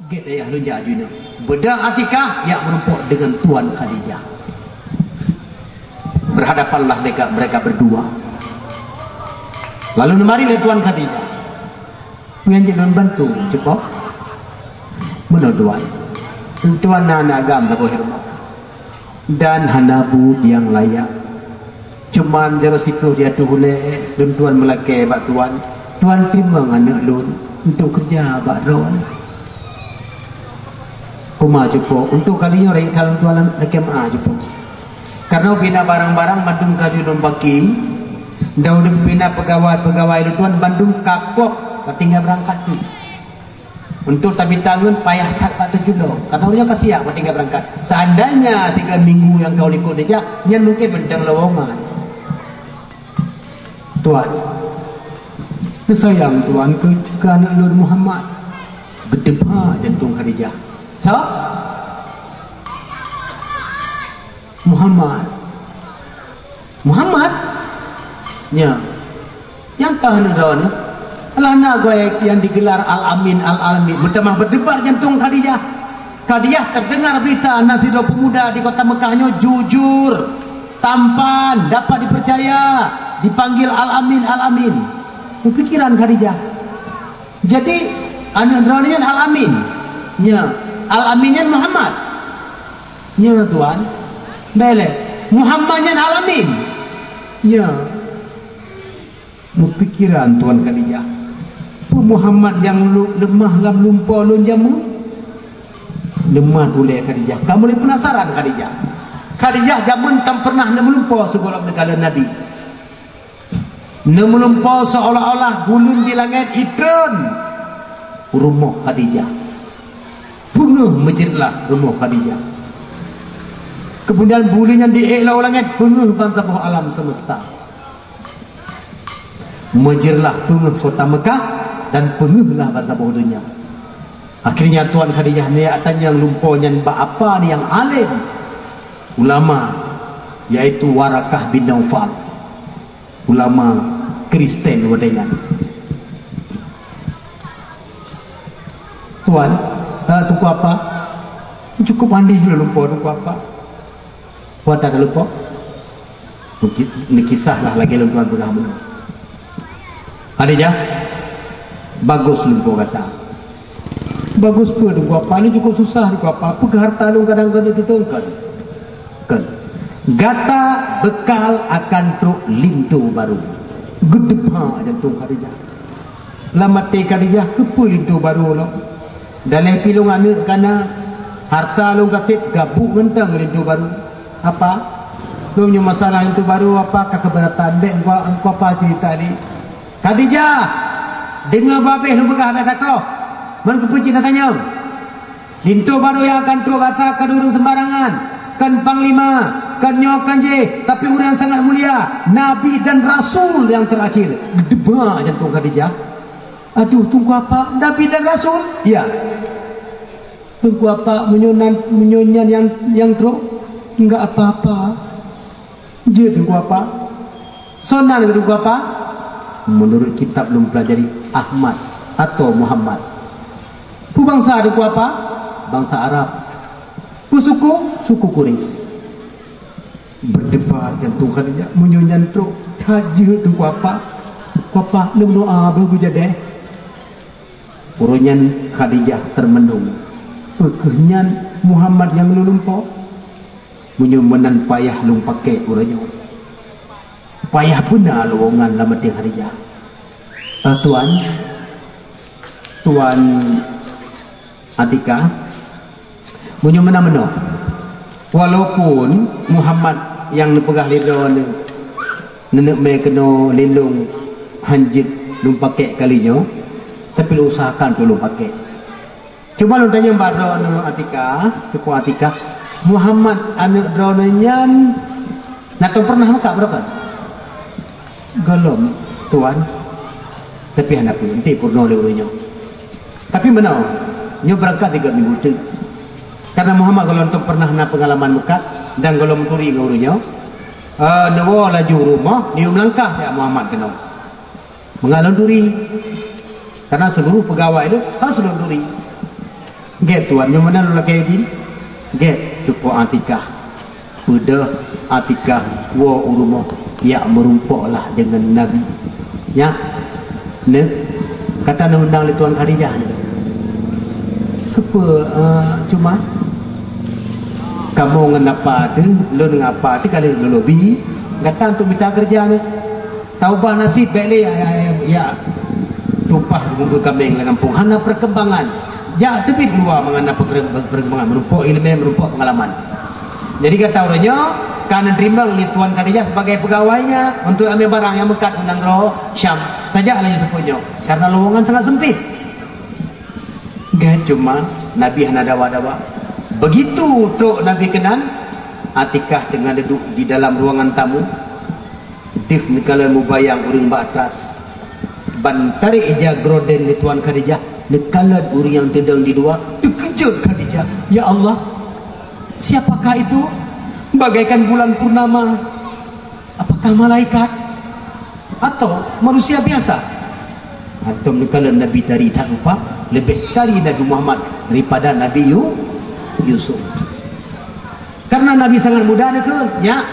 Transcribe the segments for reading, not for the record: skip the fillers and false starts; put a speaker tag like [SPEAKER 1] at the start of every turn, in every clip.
[SPEAKER 1] Get ayah lu jajuna. Bedak Atikah yang merumpuk dengan Tuan Khadijah. Berhadapanlah mereka berdua. Lalu nemarilah Tuan Khadijah. Menganjik dan bantu cukup. Menuduan. Tuan nana agam tak hormat. Dan hanabut yang layak. Cuman jero situ dia tu boleh dan Tuan melakai bak Tuan. Tuan terima anak lun untuk kerja bak ron. Kuma cukup untuk kalinya orang kalau Tuan laki ma cukup. Karena bina barang-barang Bandung kaju don baking. Dah udah bina pegawai lu Tuan Bandung kapok tinggal berangkat tu. Untuk tapi tangan payah cat pada julo. Karena orangnya kasihan tinggal berangkat. Seandainya 3 minggu yang kau ikut dia, nyan mungkin bentang lowongan. Tuan, sayang Tuan ke anak Lur Muhammad. Gedebah jantung Khadijah. So, Muhammad, ya, yang tahan ron. Alana gue yang digelar Al-Amin Al-Almi berdebar jantung Khadijah. Khadijah terdengar berita Naziro pemuda di kota Mekahnya jujur, tampan, dapat dipercaya, dipanggil Al-Amin Al-Amin. Pikiran Khadijah. Jadi anak ronnya Al-Amin, ya, Al-Aminnya Muhammad, ya Tuan. Bele Muhammadnya Al-Amin, ya. Pikiran Tuan Khadijah. Muhammad yang lemah lam lumpur lun jamu lemah oleh Khadijah. Kamu boleh penasaran Khadijah. Khadijah jamun tak pernah melumpur segala negara Nabi. Melumpur seolah-olah gulun di langit itron rumah Khadijah. Bunga menjadilah rumah Khadijah. Kemudian bulunya diiklau langit bunga bangsa bawah alam semesta. Menjadilah bunga kota Mekah dan penguhlah bangsa bawah dunia. Akhirnya Tuan Khadijah niatan yang lumpurnya apa ni yang alim ulama, yaitu Warakah bin Naufal, ulama Kristen wadanya. Tuan, tuku apa? Cukup mandi lumpur tuku apa? Buat ada lumpur? Ini kisahlah lagi lumpur mudah-mudahan. Khadijah, bagus lumpur kata. Bagus pun duku apa ni cukup susah duku apa harta lu kadang-kadang ditutungkan kan gata bekal akan truk lintu baru gedebha jantung Khadijah lamati Khadijah kepu lintu baru lo dalam pilung anak kana harta lu gatip gabuk mentang lintu baru apa lu punya masalah lintu baru apa keberatan dek engkau apa cerita ni Khadijah dengar babeh lu begah ada kau berkepuji tanya lintu baru yang akan tu kata kadurung sembarangan kan panglima kan nyokan je tapi orang yang sangat mulia nabi dan rasul yang terakhir gedebah jantung Khadijah. Aduh tunggu apa nabi dan rasul ya tunggu apa menyonyan yang teruk enggak apa-apa je tunggu apa sonan tunggu apa menurut kitab belum pelajari Ahmad atau Muhammad. Pu bangsa ada ku apa? Bangsa Arab. Pu suku Quraisy. Berdebar jantung Khadijah menyonyan truk taji tu ku apa? Ku apa lem doa bagus jadi. Urunyan Khadijah termenung. Pekenyan Muhammad yang lulumpau menyumenan payah lung pakai urunyo. Payah benar lowongan lamati Khadijah. Tuan Atikah punya mana-mana walaupun Muhammad yang nepegah lindung nenek me kena lindung hanjit lum pakai kalinya tapi lu usahakan tu lum pakai. Cuma lu tanya mbak Drona Atikah cukup Atikah Muhammad anak Drona nyan nak pernah muka berapa galom Tuan tapi anak pun nanti purno leunya tapi mana nyo berangkat 3 minggu tu. Karena Muhammad kalau untuk pernah na pengalaman Mekah dan kalau menturi ngurunya, nawa laju rumah dia melangkah ya Muhammad kena. Mengalun duri. Karena seluruh pegawai itu harus duri. Get tuan yang mana lu lagi ini? Get cukup Atikah. Udah Atikah wa urumo ya merumpoklah dengan Nabi. Ya. Ne kata nak undang le tuan Khadijah ni. Kepa cuma kamu ngapa tu, lu ngapa tu kalau lu lobby, kata untuk minta kerja ni. Taubah nasib baik le ya. Tumpah muka kambing dalam kampung. Hana perkembangan. Ja tepi keluar mengenai perkembangan merupakan ilmu, merupakan pengalaman. Jadi kata orangnya karena terima oleh Tuan Khadijah sebagai pegawainya untuk ambil barang yang mekat undang roh Syam. Tajaklah itu punya karena lowongan sangat sempit. Gak cuma Nabi hana dawa-dawa. Begitu tok Nabi kenan Atikah dengan duduk di dalam ruangan tamu. Dik nikala mubayang urang batas. Ban tarik ija groden di Tuan Khadijah. Nekalan urang yang tendang di luar. Terkejut Khadijah. Ya Allah, siapakah itu? Bagaikan bulan purnama. Apakah malaikat atau manusia biasa? Atau nekalan Nabi tari tak lupa lebih tari Nabi Muhammad daripada Nabi Yusuf. Karena Nabi sangat muda ni kan, ya.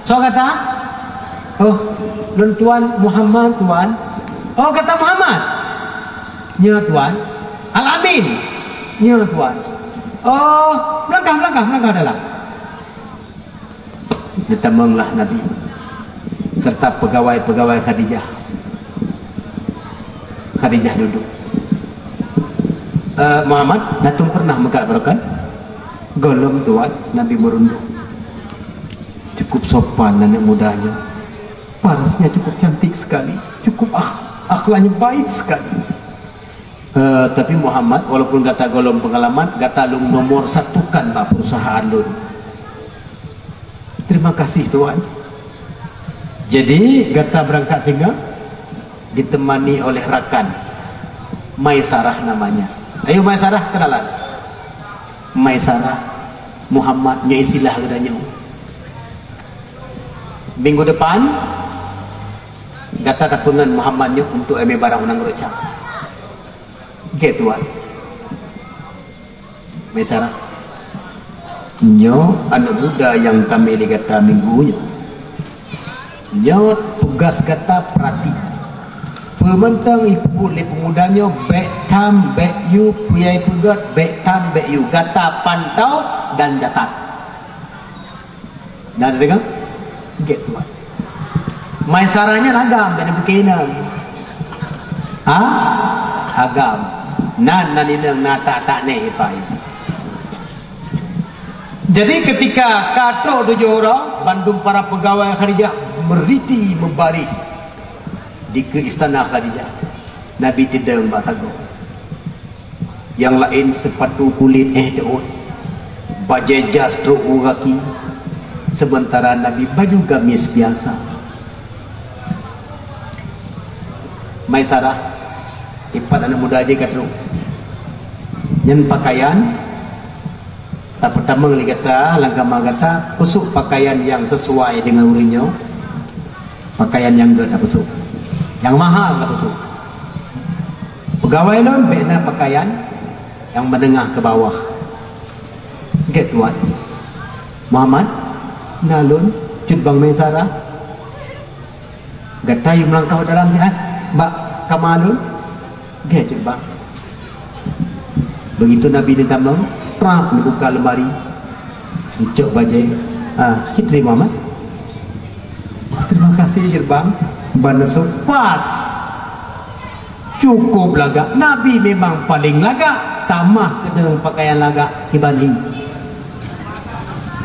[SPEAKER 1] So kata, oh, non Tuan Muhammad Tuan. Oh kata Muhammad. Ya Tuan. Al-Amin. Ya Tuan. Oh, langkah dalam. Ditemanglah Nabi serta pegawai-pegawai Khadijah. Khadijah duduk. Muhammad datung pernah mekat berokan? Golong Tuan. Nabi merunduk. Cukup sopan anak mudanya. Parasnya cukup cantik sekali. Cukup akhlaknya baik sekali. Tapi Muhammad walaupun kata golong pengalaman, kata lung nomor satukan pak perusahaan lun. Terima kasih Tuan. Jadi kata berangkat singa ditemani oleh rakan Maisarah namanya. Ayo Maisarah kenalan. Maisarah Muhammad nya istilah gedanya. Minggu depan kata tapungan Muhammadnya untuk ambil barang unang rocak. Oke Tuan. Maisarah nyo anak muda yang kami kata minggunya. Nyo tugas kata perhati. Pementang ibu le pemudanya baik tam baik you puyai pegat baik tam baik you kata pantau dan catat. Dan dengar? Get Tuan. Maisarahnya ragam dan berkena. Agam. Nan ilang nata tak ne ipai. Jadi ketika kato 7 orang Bandung para pegawai Khadijah meriti membarik di ke istana Khadijah. Nabi tidak bertago. Yang lain sepatu kulit daun, baju jas truk kaki. Sementara Nabi baju gamis biasa. Maisarah ipat anak muda aja kata nyen pakaian tak pertama kali kata langkama kata pusuk pakaian yang sesuai dengan urinya, pakaian yang gak tak pusuk, yang mahal tak pusuk. Pegawai lon bina pakaian yang menengah ke bawah. Get Tuan. Muhammad nalun cut bang Maisarah gatai melangkah dalam sihat mbak kamalun get cut bang. Begitu Nabi ditamang prak dibuka lemari dicok bajai. Hitri Muhammad, terima kasih Jirbang banasuk pas cukup lagak. Nabi memang paling lagak, tamah kedeng pakaian lagak ibani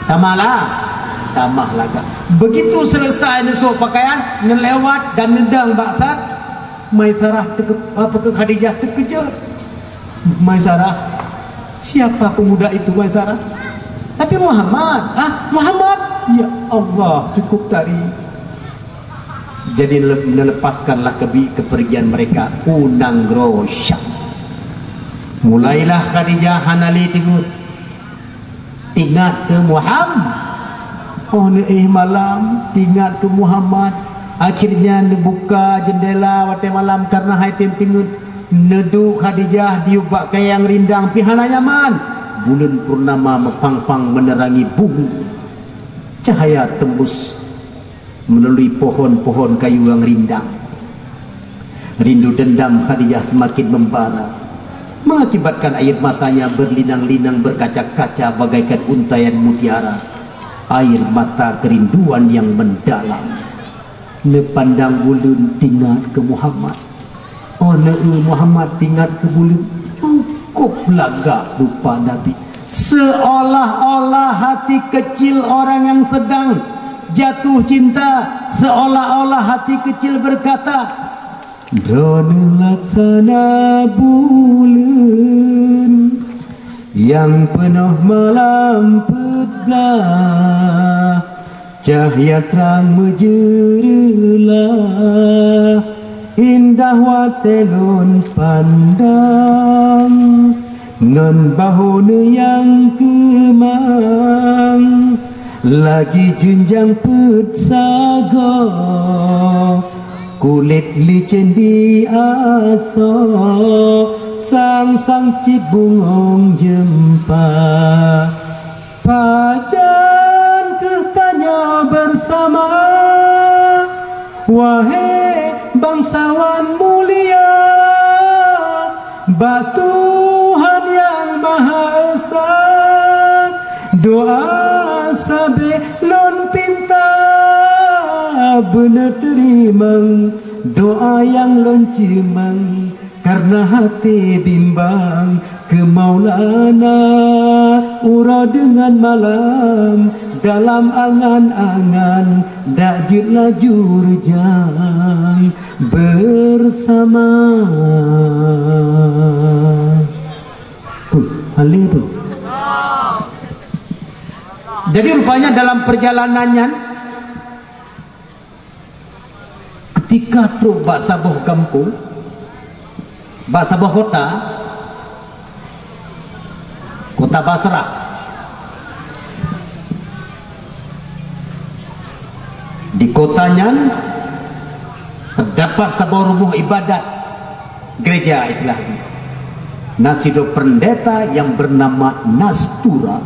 [SPEAKER 1] tamah lagak. Begitu selesai nesuk pakaian nelewat dan nedang baksat Maisarah ke Khadijah terkejut. Maisarah, siapa pemuda itu Maisarah? Tapi Muhammad. Muhammad, ya Allah, cukup tadi. Jadi melepaskanlah kepergian mereka unang Syam. Mulailah Khadijah hanali tingut ingat ke Muhammad. Oh malam ingat ke Muhammad. Akhirnya dibuka jendela waktu malam karena haitim tingut Nedu Khadijah diubah kayang rindang pihana nyaman. Bulan purnama mepang-pang menerangi bumi. Cahaya tembus melalui pohon-pohon kayu yang rindang. Rindu dendam Khadijah semakin membara, mengakibatkan air matanya berlinang-linang berkaca-kaca bagaikan untaian mutiara. Air mata kerinduan yang mendalam. Nepandang bulan tinggal ke Muhammad. Oh Muhammad tinggal ke bulan. Cukup lagak rupa Nabi. Seolah-olah hati kecil orang yang sedang jatuh cinta, seolah-olah hati kecil berkata, Drone laksana bulan yang penuh malam pedlah, cahaya terang menjerelah, indah watelon pandang, ngan bahona yang kemang, lagi jenjang petsaga, kulit licin di aso, sang kit bungong jempa. Pajan ketanya bersama, wahai bangsawan mulia, bak Tuhan yang Maha Esa, doa sabe lon pinta, bener terimang doa yang lon cemang, karena hati bimbang ke Maulana, ura dengan malam dalam angan-angan, dakjit lajur jang bersama. Halibu. Jadi rupanya dalam perjalanannya, ketika truk bak sabuh kampung, bak sabuh kota Basrah, di kotanya terdapat sebuah rumah ibadat, gereja istilahnya. Nasido pendeta yang bernama Nastura,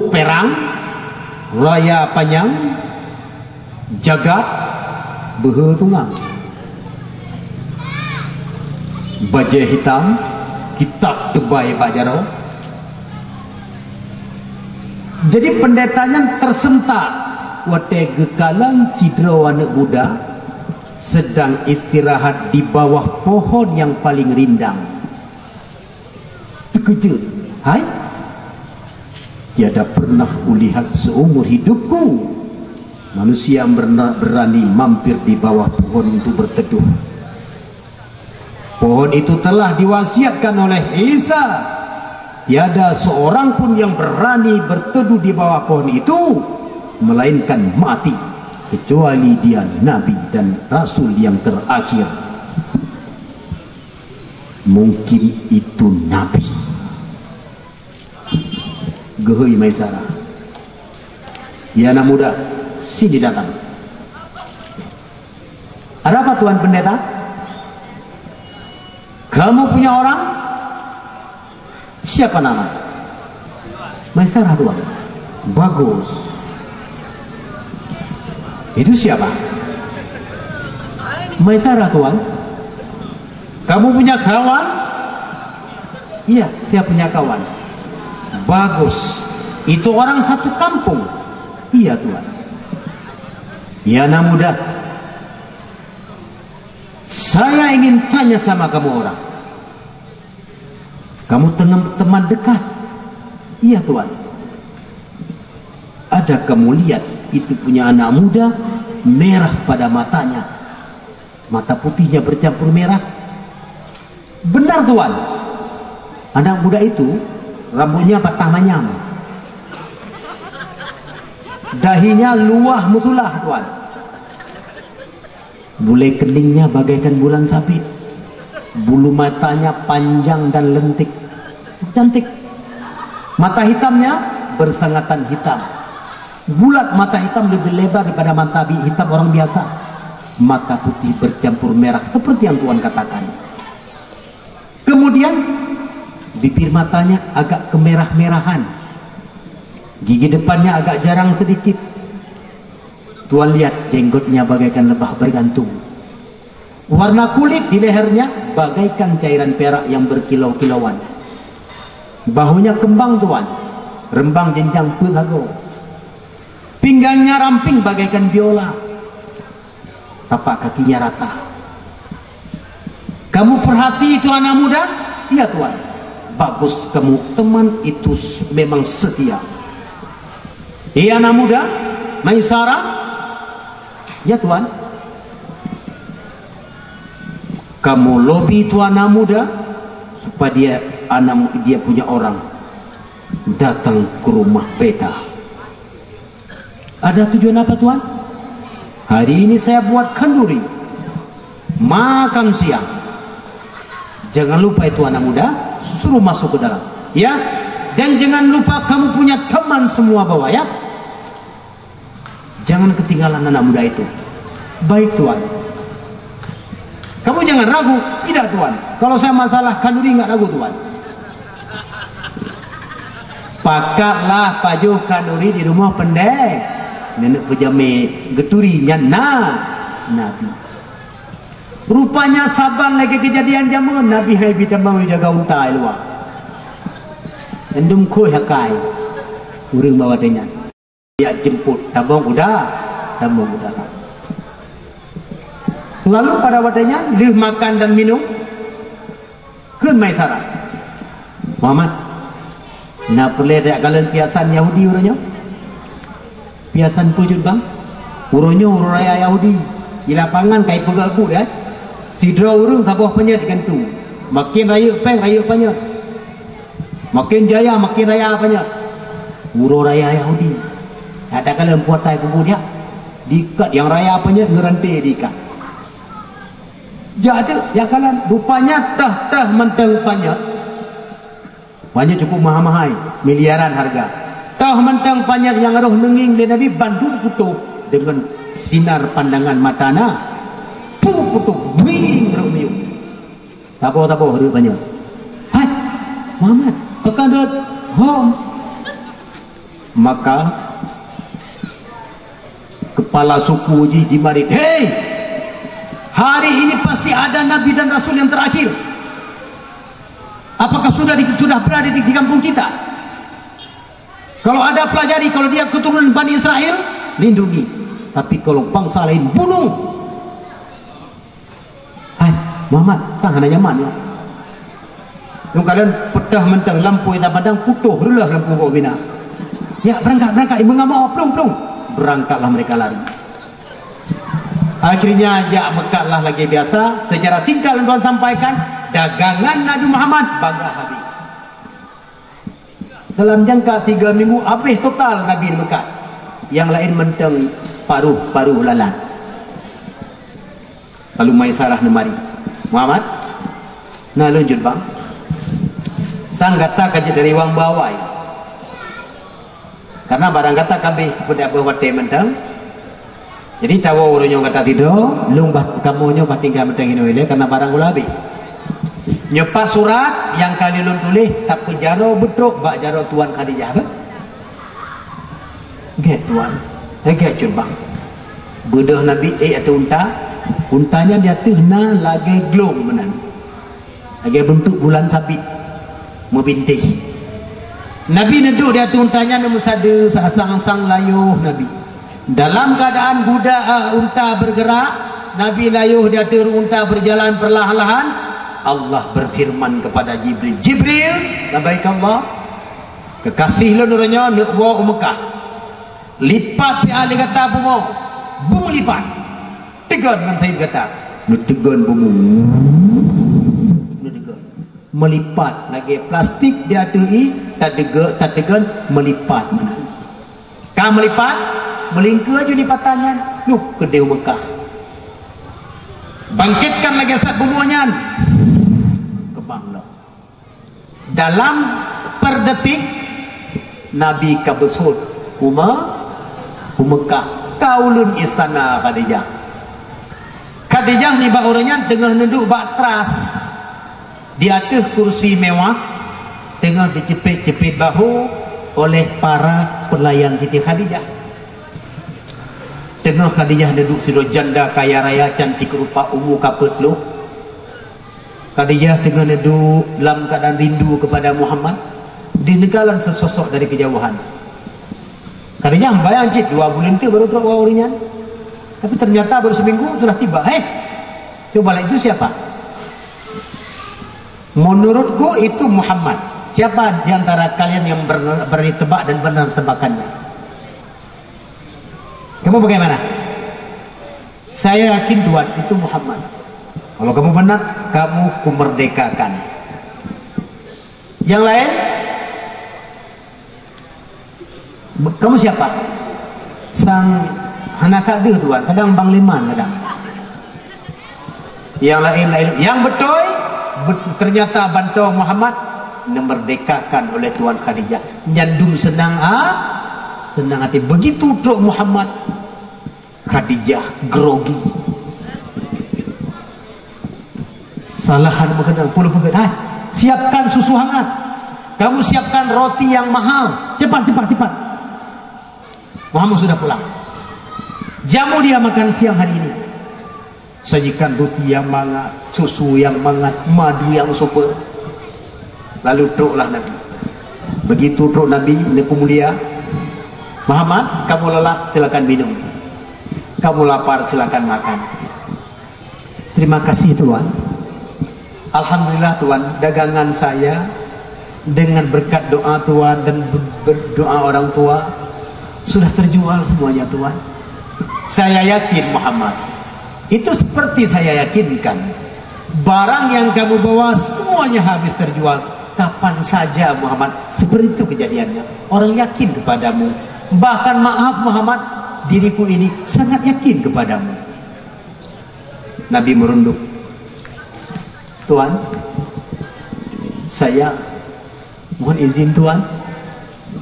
[SPEAKER 1] perang raya panjang jagat behetungang, baju hitam, kitab tebai Pak Jaro. Jadi pendetanya tersentak wate gekalan sidro anak muda sedang istirahat di bawah pohon yang paling rindang. Terkejut, hai, tiada pernah kulihat seumur hidupku manusia yang berani mampir di bawah pohon itu berteduh. Pohon itu telah diwasiatkan oleh Isa. Tiada seorang pun yang berani berteduh di bawah pohon itu melainkan mati, kecuali dia Nabi dan Rasul yang terakhir. Mungkin itu Nabi. Gehui Maisara, ya anak muda, sini datang. Ada apa Tuan Pendeta? Kamu punya orang? Siapa nama? Maisarah Tuan. Bagus. Itu siapa? Maisarah Tuan. Kamu punya kawan? Iya, saya punya kawan. Bagus. Itu orang satu kampung? Iya Tuan. Ya anak muda, saya ingin tanya sama kamu orang. Kamu teman dekat? Iya Tuan. Ada kamu lihat itu punya anak muda, merah pada matanya, mata putihnya bercampur merah? Benar Tuan. Anak muda itu rambutnya patah manyam, dahinya luah mutulah Tuan, bulu keningnya bagaikan bulan sabit, bulu matanya panjang dan lentik, cantik. Mata hitamnya bersangatan hitam, bulat. Mata hitam lebih lebar daripada mata hitam orang biasa. Mata putih bercampur merah seperti yang Tuhan katakan. bibir matanya agak kemerah-merahan, gigi depannya agak jarang sedikit. Tuan lihat jenggotnya bagaikan lebah bergantung. Warna kulit di lehernya bagaikan cairan perak yang berkilau-kilauan. Bahunya kembang tuan, rembang jenjang pelago. Pinggangnya ramping bagaikan biola. Tapak kakinya rata. Kamu perhati itu anak muda? Iya tuan. Bagus kamu, teman itu memang setia. Iya anak muda, Maisarah? Ya tuan. Kamu lobi itu anak muda supaya dia punya orang datang ke rumah beta. Ada tujuan apa tuan? Hari ini saya buat kenduri, makan siang. Jangan lupa itu anak muda, suruh masuk ke dalam, ya. Dan jangan lupa kamu punya teman semua bawa, ya. Jangan ketinggalan anak muda itu. Baik tuan. Kamu jangan ragu. Tidak tuan, kalau saya masalah kenduri nggak ragu tuan. Pakatlah pajuh kenduri di rumah pendek. Nenek pejame geturi nyana Nabi. Rupanya saban lagi kejadian jamun Nabi hai bitambang jaga unta luar. Endum koi hakai. Urang bawa dengan. Dia jemput tabung udah. Lalu pada waktunya lih makan dan minum ke Maisarah. Muhammad, nak perlu ada kalian piasan Yahudi urangnya? Piasan pujud bang, urangnya urang raya Yahudi. Di lapangan kai pegaku dah. Sidra urang tabuh penyet gantung. Makin raya penyet. Makin jaya makin raya penyet. Urang raya Yahudi. Ada kalian buat tai pupuk dia. Dikat yang raya penyet ngerantai dikat. Jadi ya kalian rupanya tah menteng penyet. Penyet cukup mahal-mahal, miliaran harga. Tah mentang panjang yang roh nenging di Nabi Bandung putuh dengan sinar pandangan matana putuh wing romiu tapo hari banyak. Hai Muhammad pekandat home. Maka kepala suku Uji dimarin, hei, hari ini pasti ada Nabi dan Rasul yang terakhir. Apakah sudah berada di kampung kita? Kalau ada pelajari, kalau dia keturunan Bani Israel, lindungi. Tapi kalau bangsa lain, bunuh. Hai, Muhammad, sang hana nyaman ya. Yang kalian pedah mentang lampu yang padang putuh, relah lampu kau bina. Ya, berangkat. Ibu nggak mau, plung. Berangkatlah mereka lari. Akhirnya ajak bekatlah lagi biasa. Secara singkat Tuhan sampaikan, dagangan Nabi Muhammad bangga habis. Dalam jangka 3 minggu habis total Nabi di Mekah. Yang lain menteng paruh lalat. Lalu Maisarah nemari Muhammad, nah lanjut bang. Sang kata kaji dari wang bawai. Karena barang kata kami pada bawa menteng. Jadi tahu orangnya kata tidur, lung kamu nyoba tinggal menteng ini karena barang gula habis. Nyepas surat yang kali lun tulis tapi jaro betruk bak jaro tuan Khadijah apa? Get tuan. Get curbang. Bedah Nabi atau untanya dia tuhna lagi glong menan. Lagi bentuk bulan sabit membintih. Nabi neduk dia untanya nombor sadu sang layuh Nabi. Dalam keadaan unta bergerak, Nabi layuh dia turun unta berjalan perlahan-lahan. Allah berfirman kepada Jibril, labbaik Allah, kekasih lo nuranya nak bawa ke Mekah, lipat si ahli kata bumu lipat, tegan dengan saya kata, nak tegan bumu, nak tegan, melipat lagi plastik dia tui, tak tegan melipat mana, kau melipat, melingkar je lipatannya, nuk ke Dewa Mekah, bangkitkan lagi saat bumuannya. Dalam per detik Nabi kabesut Mekah kaulun istana Khadijah. Khadijah ni bak orangnya tengah neduk bak teras di atas kursi mewah tengah dicepit-cepit bahu oleh para pelayan Siti Khadijah. Tengah Khadijah duduk sudah janda kaya raya cantik rupa ungu kaput lu. Khadijah tengah duduk dalam keadaan rindu kepada Muhammad. Dinegalan sesosok dari kejauhan. Khadijah bayang cik 2 bulan itu baru teruk wawurinya. Tapi ternyata baru seminggu sudah tiba. Coba lah itu siapa? Menurutku itu Muhammad. Siapa di antara kalian yang berani tebak dan benar tebakannya? Kamu bagaimana? Saya yakin Tuhan itu Muhammad. Kalau kamu benar, kamu kumerdekakan. Yang lain? Kamu siapa? Sang Hanaka dia Tuhan. Kadang Bang Liman kadang. Yang lain. Yang betul ternyata bantu Muhammad memerdekakan oleh Tuan Khadijah. Nyandung senang senang hati. Begitu Tok Muhammad, Khadijah grogi. Salahan mengenal puluh pegat. Siapkan susu hangat. Kamu siapkan roti yang mahal. Cepat. Muhammad sudah pulang. Jamu dia makan siang hari ini. Sajikan roti yang hangat, susu yang hangat, madu yang super. Lalu truklah Nabi. Begitu truk Nabi, Nabi mulia, Muhammad, kamu lelah silakan minum. Kamu lapar silakan makan. Terima kasih Tuhan. Alhamdulillah Tuhan, dagangan saya dengan berkat doa Tuhan dan berdoa orang tua sudah terjual semuanya Tuhan. Saya yakin Muhammad, itu seperti saya yakinkan, barang yang kamu bawa semuanya habis terjual. Kapan saja Muhammad, seperti itu kejadiannya. Orang yakin kepadamu. Bahkan maaf Muhammad, diriku ini sangat yakin kepadamu. Nabi merunduk. Tuan, saya mohon izin Tuan.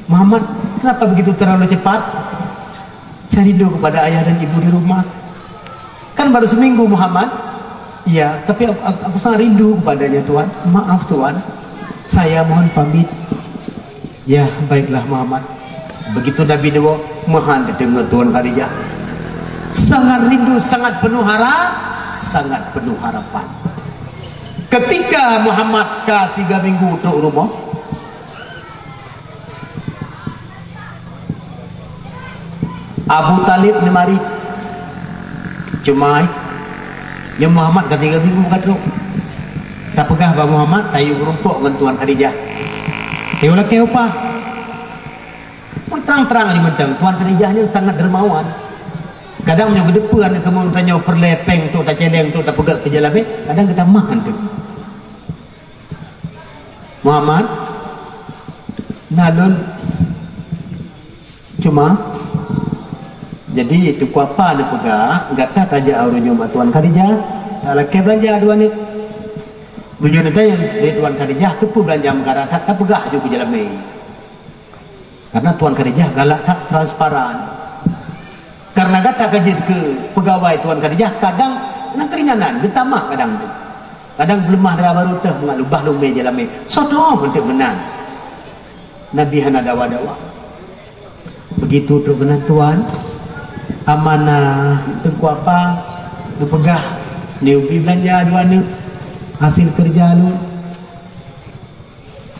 [SPEAKER 1] Muhammad, kenapa begitu terlalu cepat? Saya rindu kepada ayah dan ibu di rumah. Kan baru seminggu Muhammad. Iya, tapi aku sangat rindu kepadanya Tuan. Maaf Tuan, saya mohon pamit. Ya, baiklah Muhammad. Begitu Nabi Dewa, mohon dengar Tuan Khadijah. Sangat rindu, sangat penuh harapan. Ketika Muhammad ke 3 minggu untuk rumah, Abu Talib nemari cumai yang Muhammad ke 3 minggu kadruk. Tak pegah Abah Muhammad tayu berumpuk dengan Tuan Khadijah. Tayu laki apa? Terang-terang di medang Tuan Khadijahnya sangat dermawan. Kadang punya kedepan kemun tanya perlepeng tu tak celeng tu tak pegak ke jalan kadang kita mahan tu. Muhammad nalun cuma jadi itu apa nak pegak enggak tak aja aurunya mak Tuan Khadijah tak laki belanja dua ni beliau nanti yang dari Tuan Khadijah tu pun belanja perkara tak pegak juga ke jalan ni karena Tuan Khadijah galak tak transparan karena kata kejit ke pegawai Tuan Khadijah kadang nak keringanan getamah kadang tu kadang belemah darah baru teh mengalubah lumbe jalan ni sodom untuk menang Nabi hana dawa-dawa begitu tu kena Tuan amanah itu apa nak pegah ni ubi belanja dua ni hasil kerja lu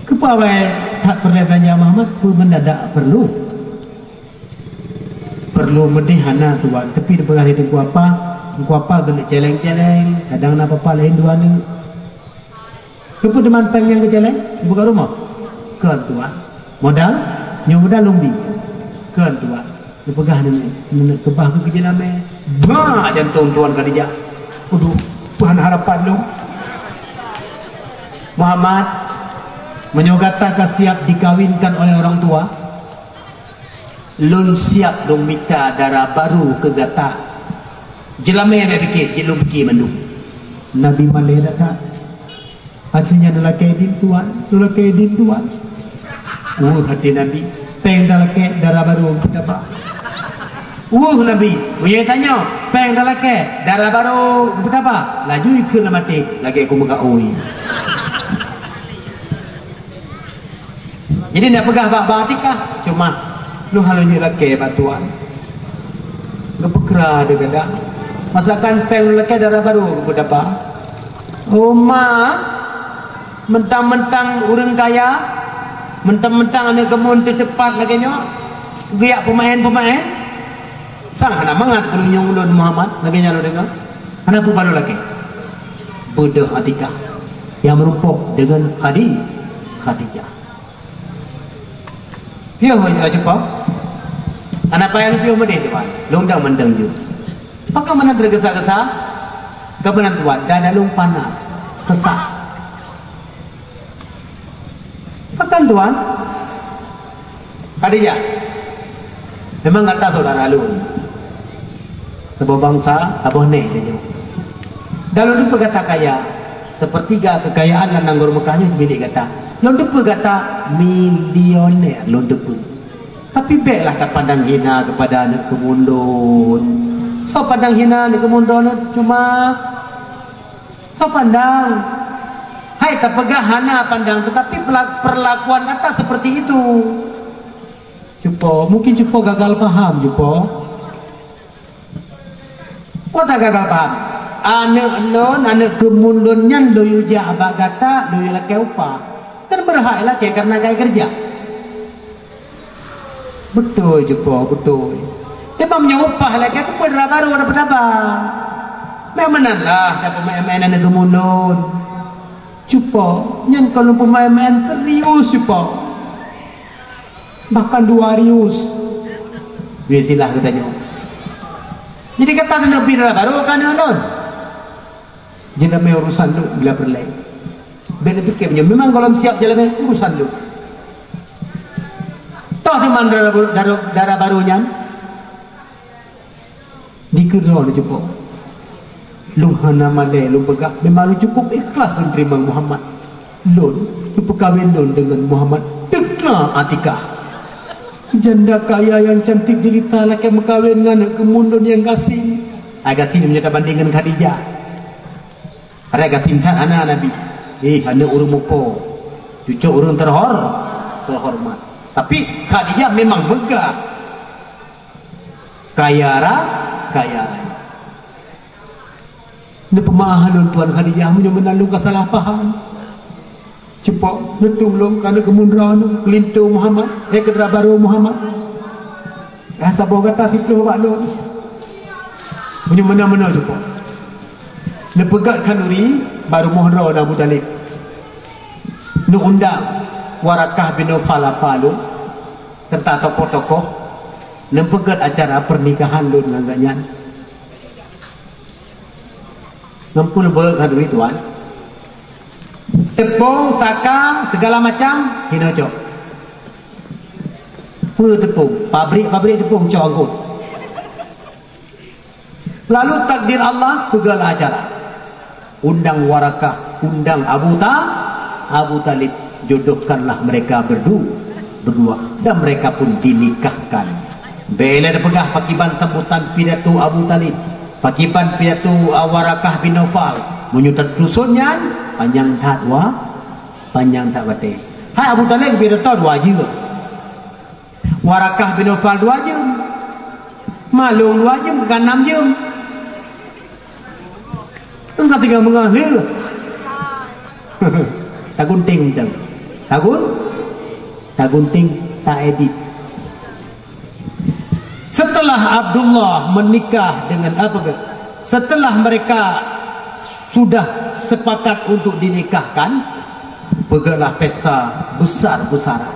[SPEAKER 1] kepawai tak perlu belanja Muhammad pun mendadak perlu medihana Tuan tapi dia pegah itu apa gena celeng-celeng kadang nak apa lain dua ni kepu deman peng yang keceleng buka rumah kan Tuan modal lumbi kan Tuan dia pegah ni kebah ke kejelame bah jantung Tuan Khadijah aduh Tuhan harapan lu Muhammad menyogata siap dikawinkan oleh orang tua lun siap dong minta darah baru ke gata jelame yang fikir jelum fikir mendung Nabi Malay datang akhirnya lelaki din Tuan hati Nabi peng lelaki darah baru kita pak Nabi punya tanya peng lelaki darah baru kita apa laju ikut mati lagi aku muka Jadi nak pegah bak Atikah cuma lu halunya laki batuan. Gepekra dia kata. Masakan peng laki darah baru berapa? Oma mentang-mentang orang kaya, mentang-mentang anak kemun tercepat lagi nyo. Giyak pemain-pemain. Sang anak mangat kalau nyong ulun Muhammad lagi nyalo dengar. Kenapa baru lagi? Budak Atikah yang merumpuk dengan Khadijah. Dia cepat. Anak payah lebih umur dia tuan. Lundang mendang je. Pakai mana tergesa-gesa? Kebenaran tuan. Dada lung panas. Sesak. Pakan tuan. Khadijah. Memang kata saudara lu. Sebuah bangsa, tabuh ni dia. Dalam itu kata kaya. Sepertiga kekayaan dan nanggur mekahnya itu bilik kata. Londepu kata milioner londepu. Tapi baiklah tak pandang hina kepada anak kemundun. So pandang hina anak kemundun cuma so pandang. Hai tak pegah hana pandang tetapi perlakuan kata seperti itu. Cupo, mungkin cupo gagal paham cupo. Kau tak gagal paham. Anak kemundun yang doyu jabak kata doyu laki upah. Kan berhak laki karena kaya kerja. Betul je po, betul. Dia punya upah laki aku berapa baru dapat apa? Memang lah dapat main-main anak kemunun. Cupo, nyan kalau pemain-main serius cupo. Bahkan 2 rius. Biasilah katanya. Jadi kata ada lebih baru kan alon. Jadi mai urusan lu bila berlain. Benda fikirnya memang kalau siap jalan urusan lu. Tahu di mana darah barunya? Dikira lu cukup. Lu hana malai lu pegak. Memang lu cukup ikhlas menerima Muhammad. Lu berkahwin lu dengan Muhammad. Dekna Atikah. Janda kaya yang cantik jelita laki berkahwin dengan anak kemundun yang kasih. Agak sini menyatakan bandingkan Khadijah. Ada agak sintan anak Nabi. Anak urung mupo, cucu urung terhormat. Tapi Khadijah memang megah, kaya raya. Ini pemahaman Tuan Khadijah punya menandung kesalahpahaman. Cepat netulung kerana kemunduran kelintu Muhammad, kedera baru Muhammad. Rasa bawa kata situ bak lu. Punya mana-mana cepat. Nepegatkan duri baru muhra dan Abu Talib. Nu undang Warakah bin Nawfal palu serta tokoh-tokoh nempegat acara pernikahan lu dengan ganyan. Ngampun berkat duri tuan. Tepung, sakang, segala macam hinocok. Tepung, pabrik tepung cok angkut. Lalu takdir Allah pegalah acara. Undang Warakah, undang Abu Talib, jodohkanlah mereka berdua dan mereka pun dinikahkan. Bila ada pegah pakiban sambutan pidato Abu Talib, pakiban pidato Warakah bin Nawfal, menyutat dusunnya panjang tak bate. Hai Abu Talib pidato 2 je. Warakah bin Nawfal 2 je. Malung 2 je bukan 6 je. Engkau tinggal mengahli. Tak gunting dong. Tak gunting, tak edit. Setelah Abdullah menikah dengan setelah mereka sudah sepakat untuk dinikahkan, pergilah pesta besar-besaran.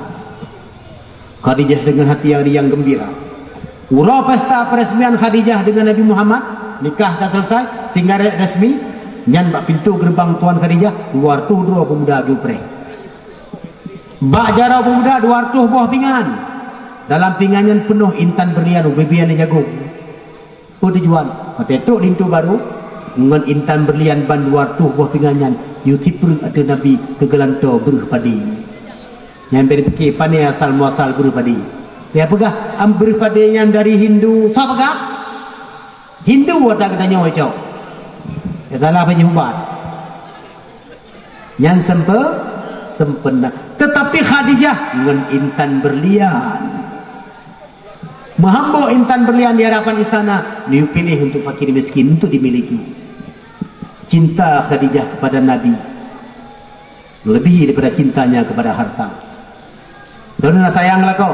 [SPEAKER 1] Khadijah dengan hati yang riang gembira. Urau pesta peresmian Khadijah dengan Nabi Muhammad, nikah dah selesai, tinggal resmi. Nyan bak pintu gerbang Tuan Khadijah, 202 pemuda gupre. Bak jara pemuda 200 buah pingan. Dalam pingannya penuh intan berlian bebian jagung. Oh tujuan, tetok lintu baru ngan intan berlian ban 200 buah pingannya. Yutipur ada Nabi kegelanto beruh padi. Nyampe fikir pane asal muasal beruh padi. Dia pegah beruh padi yang dari Hindu. Siapa pegah? Hindu ada katanya wajau. Adalah banyak ubat. Yang sempena. Tetapi Khadijah dengan intan berlian, menghambur intan berlian di hadapan istana, dia pilih untuk fakir miskin untuk dimiliki. Cinta Khadijah kepada Nabi lebih daripada cintanya kepada harta. Dona nak sayang lah kau,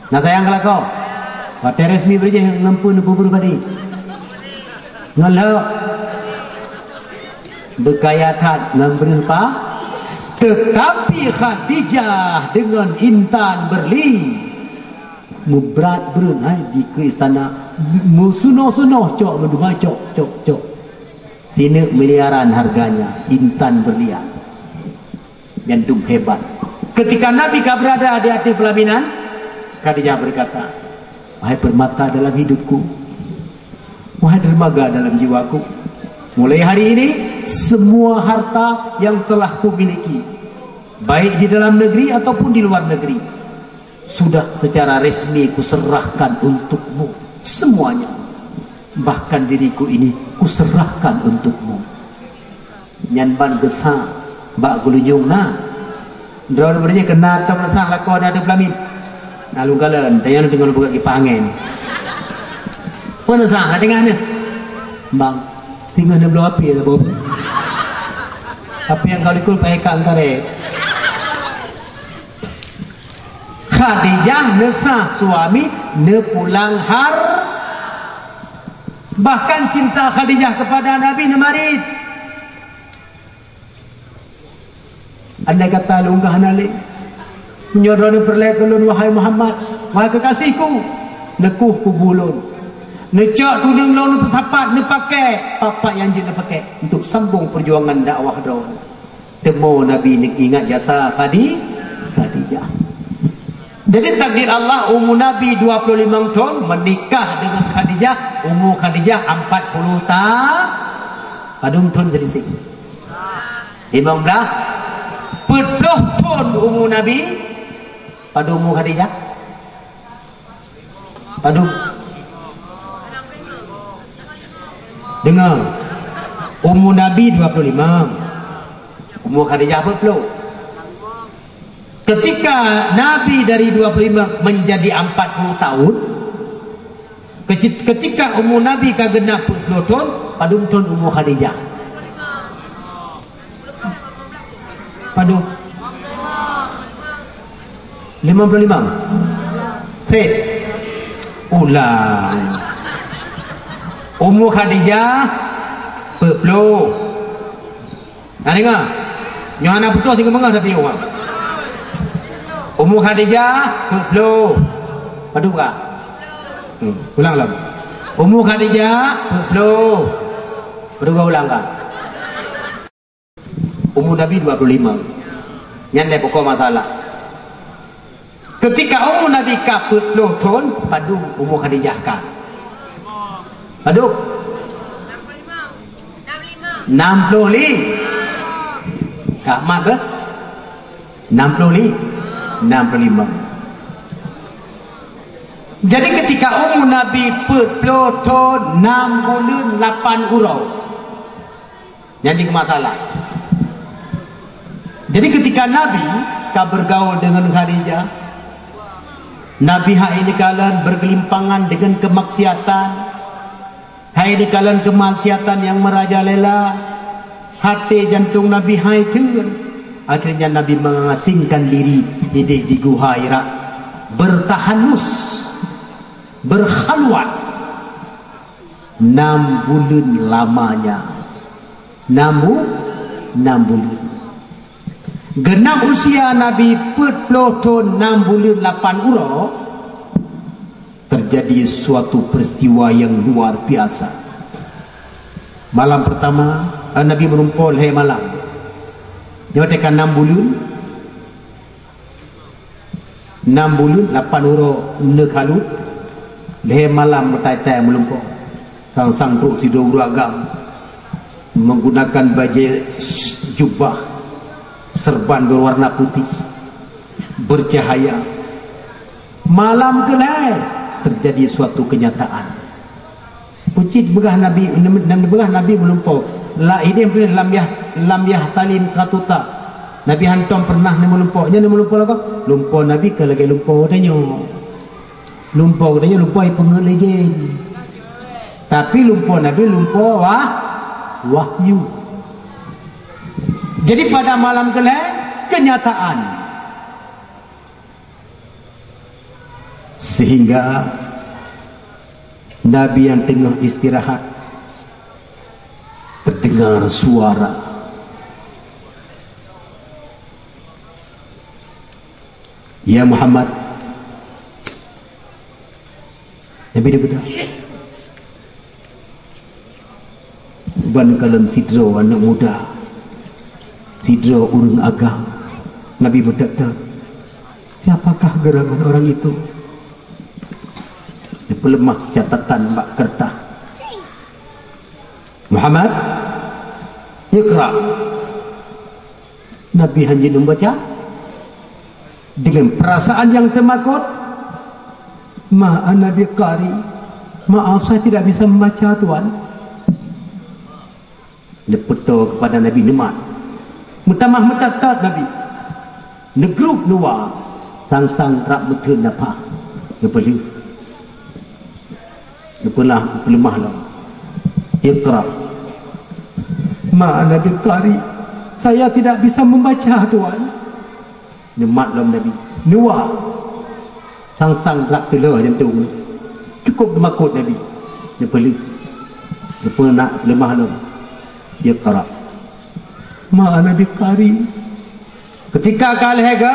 [SPEAKER 1] nak sayang lah kau. Partai resmi berjaya ngampun bubur badi ngelak berkayatan ngamberpa. Tetapi Khadijah dengan intan berli berat berenai di ke istana, musunoh-sunoh cok berdua cok sini miliaran harganya intan berlian. Jantung hebat. Ketika Nabi berada di hati pelaminan, Khadijah berkata, wahai permata dalam hidupku, wahai dermaga dalam jiwaku, mulai hari ini semua harta yang telah kumiliki, baik di dalam negeri ataupun di luar negeri, sudah secara resmi kuserahkan untukmu semuanya. Bahkan diriku ini kuserahkan untukmu. Nyanban gesah bak gulunjung na drone berje kena tam nasah lakon ada pelamin lalu galan tayang dengan buka kipas angin pun nasah dengan ni bang tinggal nak blow api dah bob. Apa yang kau dikul pakai angkare. Khadijah nesah suami ne pulang har. Bahkan cinta Khadijah kepada Nabi nemarit. Andai kata lunggah nalik menyodoni perlek ulun wahai Muhammad, wahai kekasihku, nekuh ku bulun. Necak tudung lalu bersapat ne pakai apa yang dia pakai untuk sambung perjuangan dakwah daun. Temu Nabi ni ingat jasa Khadijah. Jadi takdir Allah umur Nabi 25 tahun menikah dengan Khadijah, umur Khadijah 40 tahun. Padum tahun jadi sing. 15 tahun umur Nabi pada umur Khadijah. Padum dengar umur Nabi 25, umur Khadijah berapa? Ketika Nabi dari 25 menjadi 40 tahun, ketika umur Nabi kagenap 40 tahun, padum tahun umur Khadijah. Padum 55. Fit. Ulang. Umur Khadijah berpuluh. Nah dengar. Yang anak putus tinggal mengah tapi orang. Umur Khadijah berpuluh. Padu tak? Ulang lah. Umur Khadijah berpuluh. Padu tak ulang tak? Umur Nabi 25. Yang ni pokok masalah. Ketika umur Nabi ka 40 tahun, padu umur Khadijah ka. Padu 65 Kak Mat ke 65. Jadi ketika umur Nabi 40 tahun 6 bulan 8 urau, jadi masalah. Jadi ketika Nabi ka bergaul dengan Khadijah, Nabi hai ini kalian bergelimpangan dengan kemaksiatan, hai ini kalian kemaksiatan yang merajalela, hati jantung Nabi hai turun. Akhirnya Nabi mengasingkan diri di Guha Hira, bertahanus, berkhalwat 6 bulan lamanya. 6 bulan. Genap usia Nabi 40 tahun 6 bulan 8 urau, terjadi suatu peristiwa yang luar biasa. Malam pertama Nabi menumpul hai malam. Dia tekan 6 bulan 8 urau nekalut leher malam bertai-tai melumpur. Sang-sang truk tidur beragam menggunakan baju jubah serban berwarna putih bercahaya. Malam kelai terjadi suatu kenyataan. Pucit begah Nabi melumpur. La idem lam yah talim katuta. Nabi hantam pernah ni melumpuk. Nya ni melumpuk lah kau. Lumpur Nabi ke lagi lumpur tanya. Lumpur tanya lumpur ai pengelejen. Tapi lumpur Nabi lumpur wahyu. Jadi pada malam kenyataan. Sehingga Nabi yang tengah istirahat terdengar suara. Ya Muhammad. Nabi dia bedah. Ban kalam sidro anak muda. Sidro urang agam. Nabi berkata, siapakah gerangan orang itu? Dia pelemah catatan mak kertas. Muhammad, Iqra. Nabi hanya membaca dengan perasaan yang termakut. Ma ana biqari. Maaf, saya tidak bisa membaca, Tuan. Dia peto kepada Nabi Nemat. Mutamah metatat Nabi. Negrup luar. Sang-sang rak mekun apa. Dia perlu. Dia pelemah lah. Iqra. Ma ana biqari. Saya tidak bisa membaca, Tuan. Nemat dalam Nabi. Nuwa. Sang-sang rak tela jantung. Cukup makut Nabi. Dia perlu. Dia pun nak lemah dalam. Iqra. Ma ana biqari. Ketika kalhega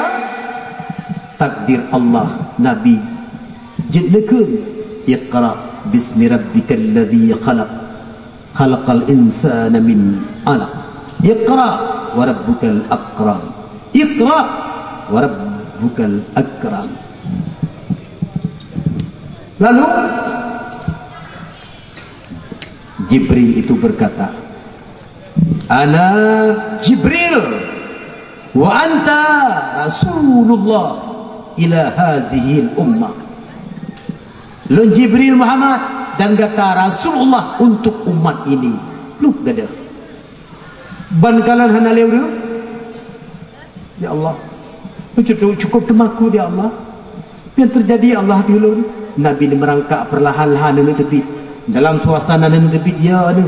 [SPEAKER 1] takdir Allah Nabi jidlekun. Iqra bismi rabbikal ladzi khalaq. Khalaqal insana min 'alaq. Iqra wa rabbukal akram. Iqra wa rabbukal akram. Lalu Jibril itu berkata, Ana Jibril wa anta Rasulullah ila hazihil ummah. Lun Jibril Muhammad dan kata Rasulullah untuk umat ini. Lu gada. Ban kalan hana leu. Ya Allah. Cukup temaku dia Allah. Yang terjadi Allah dulu. Nabi ni merangkak perlahan-lahan ni tepi. Dalam suasana ni tepi dia ada.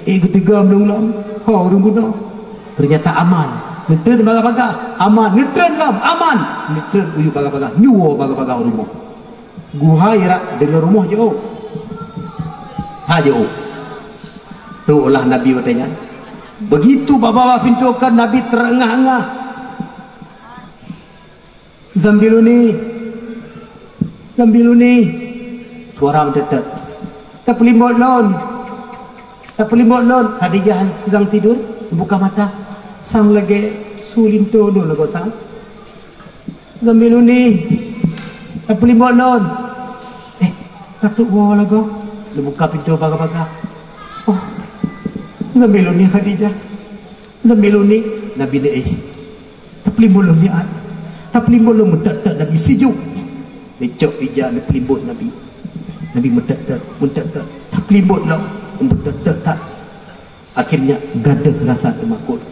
[SPEAKER 1] Ketiga belum. Orang guna. Ternyata aman. Ngetren baga-baga. Aman. Ngetren lam. Aman. Ngetren uyu baga-baga. Nyuwa baga-baga rumah. Guha irak dengan rumah jauh. Jauh. Tu ulah Nabi bertanya. Begitu bawa pintu kan Nabi terengah-engah. Zambiluni. Suara mendekat. Tak pelimut lon. Khadijah sedang tidur. Buka mata. Sang lagi sulinto dulu kau sang. Zambiluni. Tak pelimut lon. Datuk bawa lagu. Dia buka pintu baga-baga. Oh. Zambiluni Khadijah. Zambiluni. Nabi ni tak pelimut lon dia. Tak pelimut lon mendekat Nabi sejuk. Lecok ija ni pelibut Nabi. Nabi mendekat. Tak pelibut lah. Mendekat. Akhirnya gadah rasa termakut.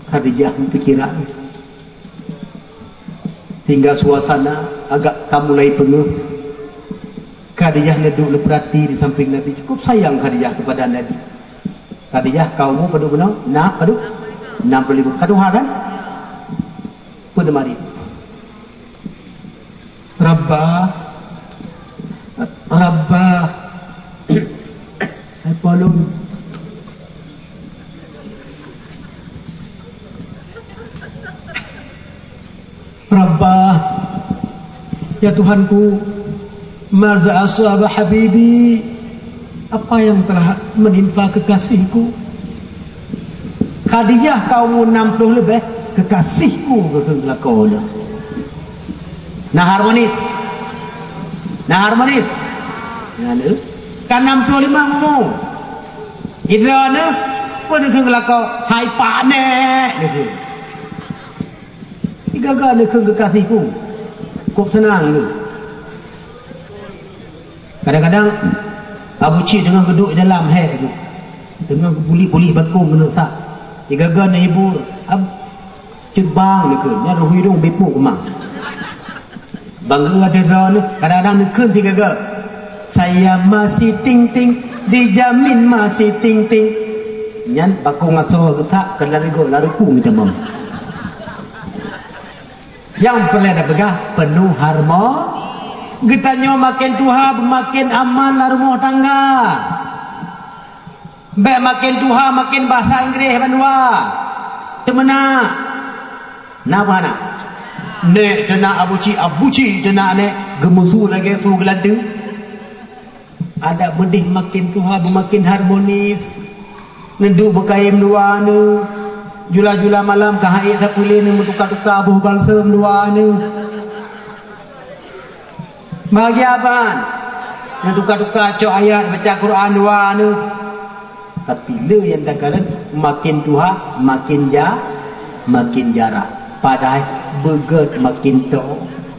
[SPEAKER 1] Khadijah berfikiran. Sehingga suasana agak mulai penguh. Khadijah duduk berperhati di samping Nabi. Cukup sayang Khadijah kepada Nabi. Khadijah kaummu pada benar? Nah, pada 65. Kaduha kan? Pada mari. Rabbah Apolon Rabbah ya Tuhanku maza asaba habibi apa yang telah menimpa kekasihku Khadijah kaum 60 lebih kekasihku kelakona Nah harmonis. Kan 65 ngomong. Idra ne pada ke kelakau hai pak nek gitu. Tiga-tiga ne ke kekasihku. Kok senang tu. Kadang-kadang Abu Cik tengah duduk dalam hai tu. Tengah buli-buli bakung kena tak. Tiga-tiga ne hibur. cebang nekun nya roh hidung bepu kemang bangga ada drone kadang-kadang nekun tiga ke saya masih ting-ting dijamin masih ting-ting nyan bakung ngaso getak kelari go laruku kita mem yang perlu ada begah penuh harmoni kita nyo makin tuha makin aman lah rumah tangga be makin tuha makin bahasa Inggris bandua temena napa nak nek tena abuci tena nek gemusu lagi su geladu ada bedih makin tuha makin harmonis nendu bekaim dua nu jula-jula malam kahai sapulin nu tukar-tukar abuh balsam dua nu bahagia apaan? Nak tukar-tukar cok ayat baca Quran dua ni. Tapi le yang tak kala makin tuha makin jarak. Padahal beget makin to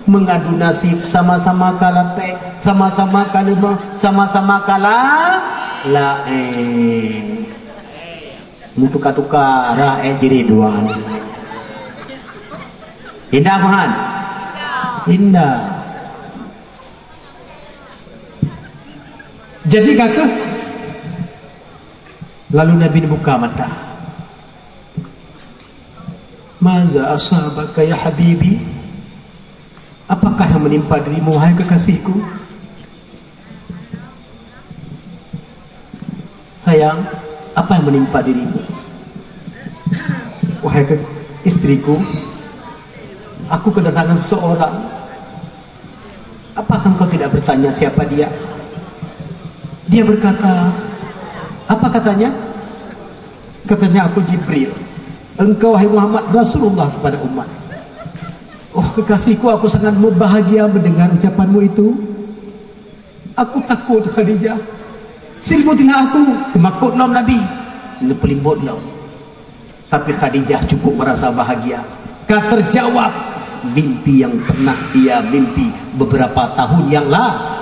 [SPEAKER 1] mengadu nasib sama-sama kalape, sama-sama kalema, sama-sama kala la mu tukar-tukar ra jadi dua ni. Indah mahan. Indah. Jadi kakak lalu Nabi buka mata. Maza asabaka ya habibi? Apakah yang menimpa dirimu hai kekasihku? Sayang, apa yang menimpa dirimu? Wahai istriku, aku kedatangan seorang. Apakah engkau tidak bertanya siapa dia? Dia berkata, apa katanya? Katanya aku Jibril. Engkau wahai Muhammad Rasulullah kepada umat. Oh kekasihku, aku sangat berbahagia mendengar ucapanmu itu. Aku takut Khadijah. Silmutilah aku. Kemakut nom Nabi. Ini pelimbut nom. Tapi Khadijah cukup merasa bahagia. Kata terjawab mimpi yang pernah ia mimpi beberapa tahun yang lalu.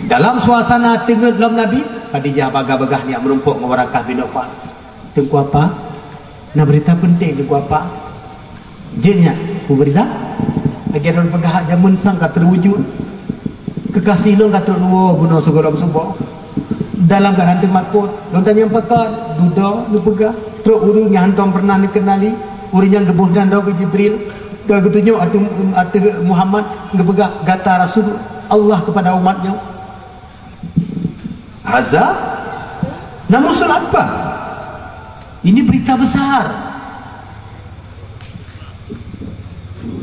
[SPEAKER 1] Dalam suasana tengah dalam Nabi, Khadijah bagah-bagah ni merumpuk dengan Warakah bin Nawfal. Tengku apa? Nak berita penting tengku apa? Jenya, ku berita. Lagi dalam pegah zaman sang kata terwujud. Kekasih lo kata dua guna segala subuh. Dalam keadaan temakut, lo tanya pakat, duda, lo pegah. Terus urang yang hantam pernah dikenali, urang yang gebuh dan ke Jibril. Dan ketunjuk atu Muhammad ngepegah gata Rasul Allah kepada umatnya. Azab? Namun solat apa? Ini berita besar.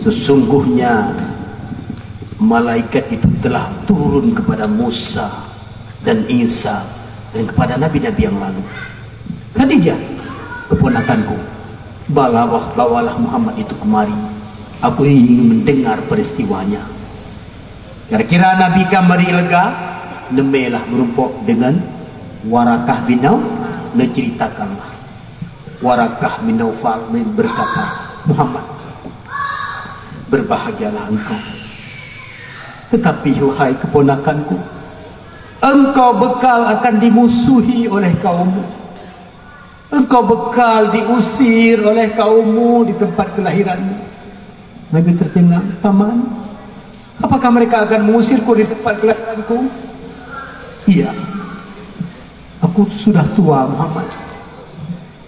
[SPEAKER 1] Sesungguhnya malaikat itu telah turun kepada Musa dan Isa dan kepada nabi-nabi yang lalu. Khadijah, keponakanku, bawalah Muhammad itu kemari. Aku ingin mendengar peristiwanya. Kira-kira Nabi kamari lega. Nemelah merumpuk dengan Warakah bin Nawfal. Menceritakanlah. Warakah bin Nawfal berkata, Muhammad, berbahagialah engkau. Tetapi wahai keponakanku, engkau bekal akan dimusuhi oleh kaummu. Engkau bekal diusir oleh kaummu di tempat kelahiranmu. Nabi tercengang, paman, apakah mereka akan mengusirku di tempat kelahiranku? Iya, aku sudah tua Muhammad.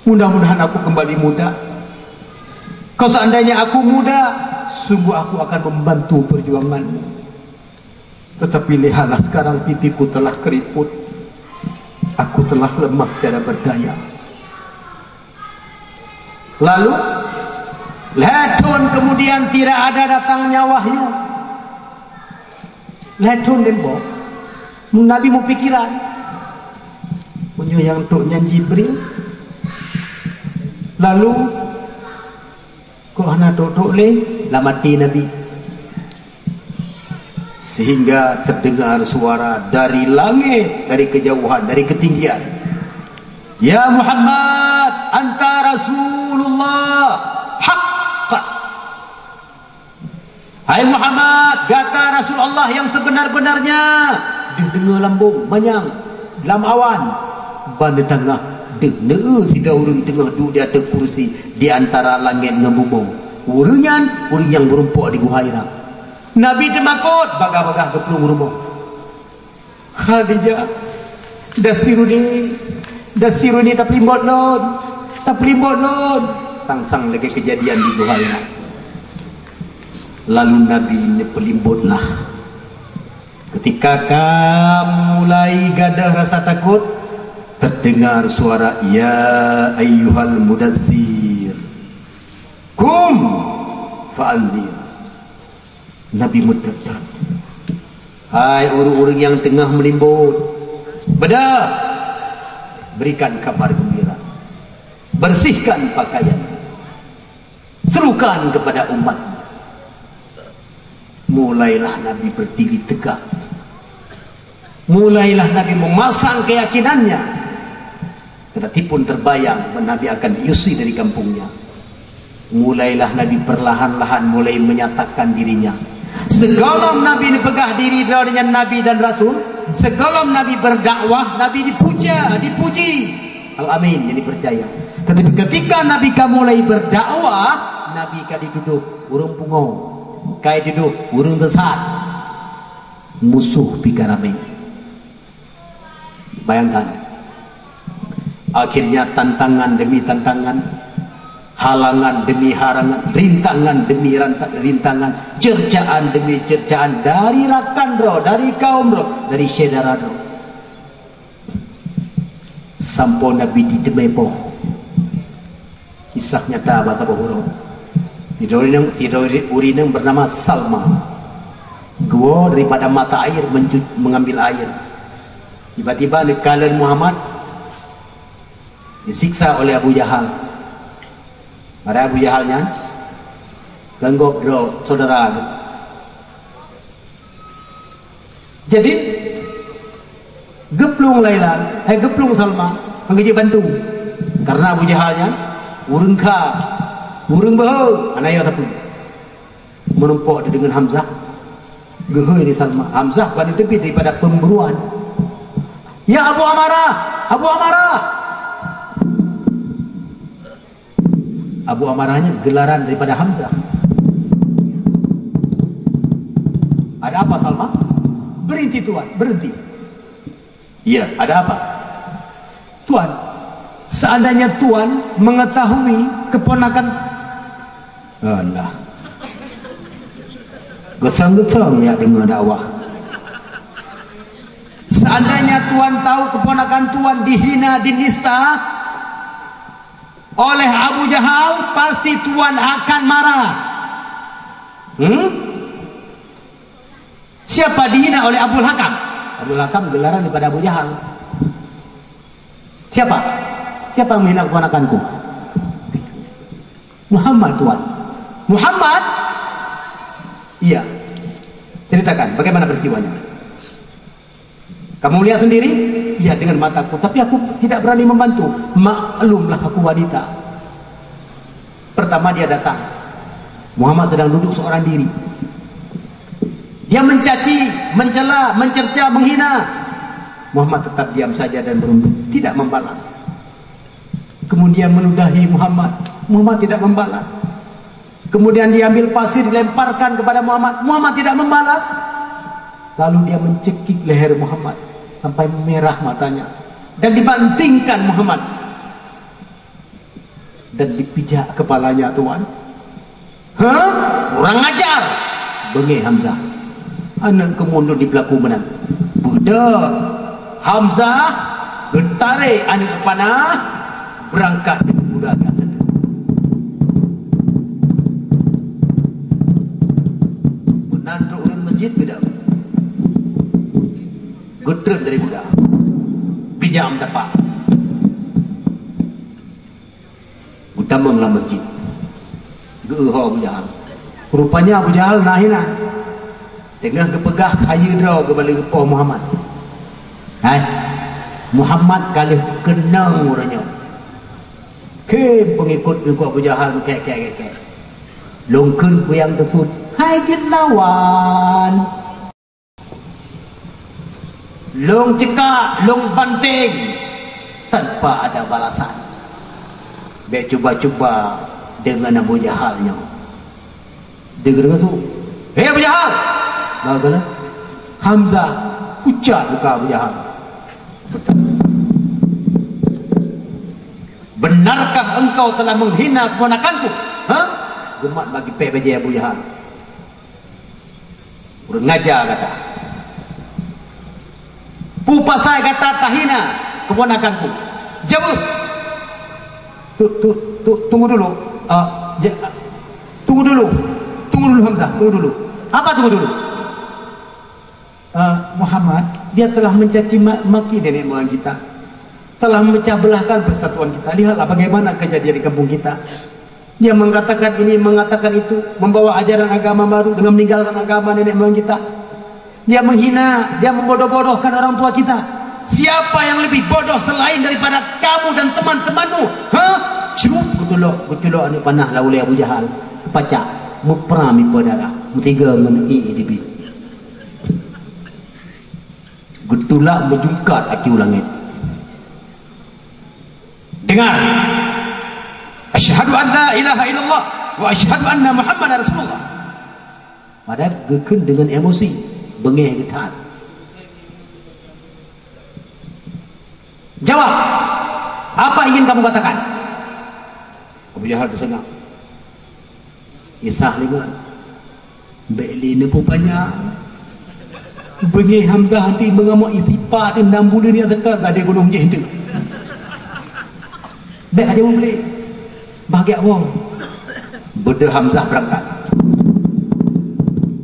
[SPEAKER 1] Mudah-mudahan aku kembali muda. Kalau seandainya aku muda, sungguh aku akan membantu perjuanganmu. Tetapi lihatlah sekarang pipiku telah keriput. Aku telah lemah tiada berdaya. Lalu letun kemudian tidak ada datangnya wahyu. Letun lembo. Nabi mau pikiran punya yang tuknya Jibril. Lalu kok anak tok le lah mati Nabi. Sehingga terdengar suara dari langit, dari kejauhan, dari ketinggian. Ya Muhammad, anta Rasulullah haqqa. Hai Muhammad, kata Rasulullah yang sebenar-benarnya. Dengar lambung manyang dalam awan banda tengah dengar si daurun tengah duduk di atas kursi di antara langit dengan bumi. Urungan urung yang berumpuk di Gua Hira. Nabi temakut bagah-bagah ke pelung rumah. Khadijah dasiruni tak pelimbot lon. Sang-sang lagi kejadian di Gua Hira. Lalu Nabi ini pelimbutlah. Ketika kamu mulai gadah rasa takut, terdengar suara, ya ayyuhal mudaththir kum fa'anzir. Nabi mendekat. Hai orang-orang yang tengah melimbut, berikan kabar gembira, bersihkan pakaian, serukan kepada umat. Mulailah Nabi berdiri tegak. Mulailah Nabi memasang keyakinannya. Tetapi pun terbayang Nabi akan diusir dari kampungnya. Mulailah Nabi perlahan-lahan mulai menyatakan dirinya. Sebelum Nabi dipegah diri dengan Nabi dan Rasul, sebelum Nabi berdakwah, Nabi dipuji. Al-Amin, jadi percaya. Tetapi ketika Nabi mulai berdakwah, Nabi kadi duduk urung pungo, kaya duduk urung sesat, musuh pikarame. Bayangkan, akhirnya tantangan demi tantangan, halangan demi halangan, rintangan demi rintangan, cercaan demi cercaan, dari rakan roh, dari kaum roh, dari saudara roh, sampai Nabi di Demepo. Kisah nyata bahasa Bahuro. Tidur urineng bernama Salma. Gua daripada mata air mengambil air. Tiba-tiba kalian Muhammad disiksa oleh Abu Jahal. Ada Abu Jahalnya ganggok bro saudara. Jadi geplung geplung Salma mengeji bantu karena Abu Jahalnya urung beho anaya tapi menumpuk dengan Hamzah gehe di Salma. Hamzah pada lebih daripada pemburuan. Ya Abu Amarah. Abu Amarahnya gelaran daripada Hamzah. Ada apa Salma? Berhenti Tuan, berhenti. Iya, ada apa? Tuan, seandainya Tuan mengetahui keponakan Allah, getang-getang ya dengan dakwah. Seandainya Tuan tahu keponakan Tuan dihina, dinista oleh Abu Jahal, pasti Tuan akan marah. Siapa dihina oleh Abul Hakam? Abul Hakam gelaran daripada Abu Jahal. Siapa yang menghina keponakanku? Muhammad Tuan. Muhammad? Iya. Ceritakan bagaimana peristiwanya. Kamu lihat sendiri? Iya, dengan mataku. Tapi aku tidak berani membantu. Maklumlah aku wanita. Pertama dia datang. Muhammad sedang duduk seorang diri. Dia mencaci, mencela, mencerca, menghina. Muhammad tetap diam saja dan berunduk, tidak membalas. Kemudian meludahi Muhammad. Muhammad tidak membalas. Kemudian diambil pasir dilemparkan kepada Muhammad. Muhammad tidak membalas. Lalu dia mencekik leher Muhammad sampai merah matanya dan dibantingkan Muhammad dan dipijak kepalanya Tuan. Kurang ajar, bengih Hamzah. Anak kemundur di pelaku menang. Budak Hamzah bertarik anak panah berangkat dengan budak agak sedang. Menanduk ulun masjid tidak. Gedrem dari budak. Pijam dapat. Utamanglah masjid. Geho Abu Jahal. Rupanya Abu Jahal nahina. Tengah kepegah kayu draw kepada Gepoh Muhammad. Hai, Muhammad kali kenang orangnya. Ke pengikut Abu Jahal kek. Longkun yang tersud. Hai jin lawan. Long cekak, long banting tanpa ada balasan. Baik cuba-cuba dengan Abu Jahalnya. Dia kata tu, "Hei Abu Jahal!" Bagaimana? Hamzah ucap muka Abu Jahal. "Benarkah engkau telah menghina keponakanku?" Hah? Gemat bagi PBJ Abu Jahal. Urang ngajar kata. Pupasai kata tahina keponakanku. Jawab. Tunggu dulu. Tunggu dulu Hamzah, tunggu dulu. Apa tunggu dulu? Muhammad, dia telah mencaci maki nenek moyang kita, telah memecah belahkan persatuan kita. Lihatlah bagaimana kejadian di kampung kita. Dia mengatakan ini, mengatakan itu, membawa ajaran agama baru dengan meninggalkan agama nenek moyang kita. Dia menghina, dia membodoh-bodohkan orang tua kita. Siapa yang lebih bodoh selain daripada kamu dan teman-temanmu? Hah? Cukup gutulok ni panah laulai Abu Jahal. Pacak, muprami podara, mutiga men'i dibi. Gutulak berjungkat aki ulangit. Dengar. Asyhadu an la ilaha illallah wa asyhadu anna Muhammadar Rasulullah. Pada gekun dengan emosi, bengih getar. Jawab. Apa ingin kamu katakan? Abu Jahal tersengang. Isah juga. Beli ni pupanya. Bengih Hamzah nanti mengamuk itipak dan 6 bulan ni atas ada gunung je hendak. Baik ada orang boleh. Bahagia orang. Beda Hamzah berangkat.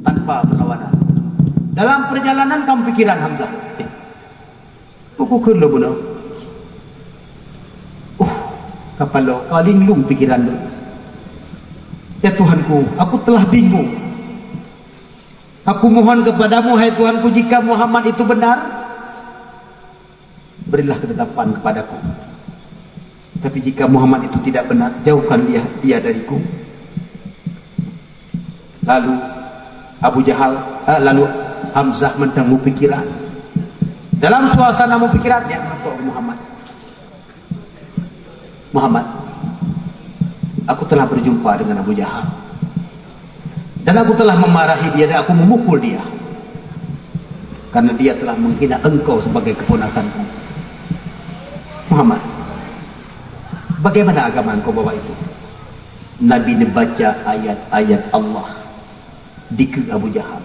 [SPEAKER 1] Tanpa perlawanan. Dalam perjalanan kamu pikiran Hamzah. Aku kerla benar. Kapal lo, kaling lung pikiran lo. Ya Tuhanku, aku telah bingung. Aku mohon kepadamu, hai Tuhanku, jika Muhammad itu benar, berilah ketetapan kepadaku. Tapi jika Muhammad itu tidak benar, jauhkan dia dariku. Lalu Abu Jahal, lalu Hamzah mentemu pikiran. Dalam suasana pikiran dia mengatuk Muhammad, aku telah berjumpa dengan Abu Jahal dan aku telah memarahi dia dan aku memukul dia karena dia telah menghina engkau sebagai keponakanku. Muhammad, bagaimana agama engkau bawa itu? Nabi membaca ayat-ayat Allah di ke Abu Jahal.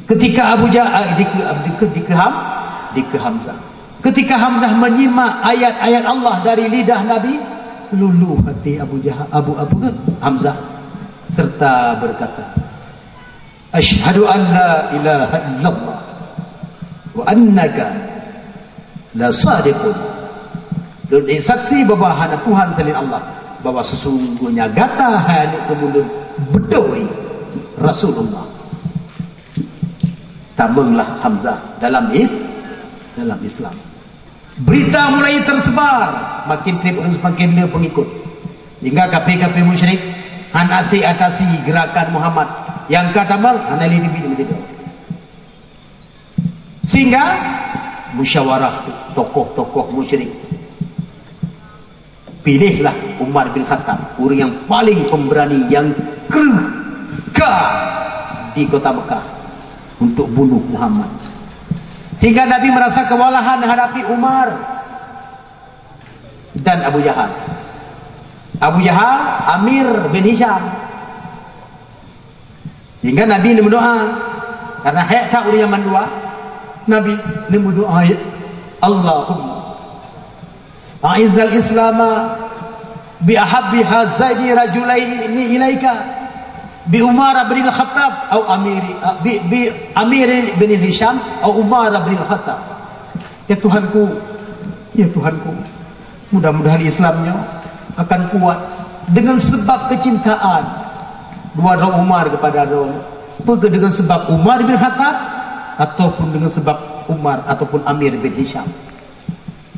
[SPEAKER 1] Ketika Abu Jahal di ke Hamzah. Ketika Hamzah menyimak ayat-ayat Allah dari lidah Nabi, luluh hati Abu Jahal, Hamzah serta berkata, "Asyhadu an la ilaha illallah wa annaka la sadiqun." Dan saksi bahawa hanya Tuhan selain Allah, bahwa sesungguhnya gata hanya kemudian bedoi Rasulullah. Tambahlah Hamzah dalam Islam. Berita mulai tersebar, makin dia pengikut, hingga kapi-kapi musyrik atasi gerakan Muhammad yang kata bang anali di sehingga musyawarah tokoh-tokoh musyrik, pilihlah Umar bin Khattab, orang yang paling pemberani, yang gegah di kota Mekah untuk bunuh Muhammad. Sehingga Nabi merasa kewalahan menghadapi Umar dan Abu Jahal. Abu Jahal, Amir bin Hisham. Sehingga Nabi ini berdoa, karena hayat tak uri zaman dua, Nabi ini berdoa, Allahumma a'izzal islama bi ahabbi hazaini rajulaini ilaika, bi Umar bin Khattab atau Amir bin Hisham atau Umar bin Khattab. Ya Tuhanku, mudah-mudahan Islamnya akan kuat dengan sebab kecintaan dua Umar kepada bukan dengan sebab Umar bin Khattab ataupun dengan sebab Umar ataupun Amir bin Hisham.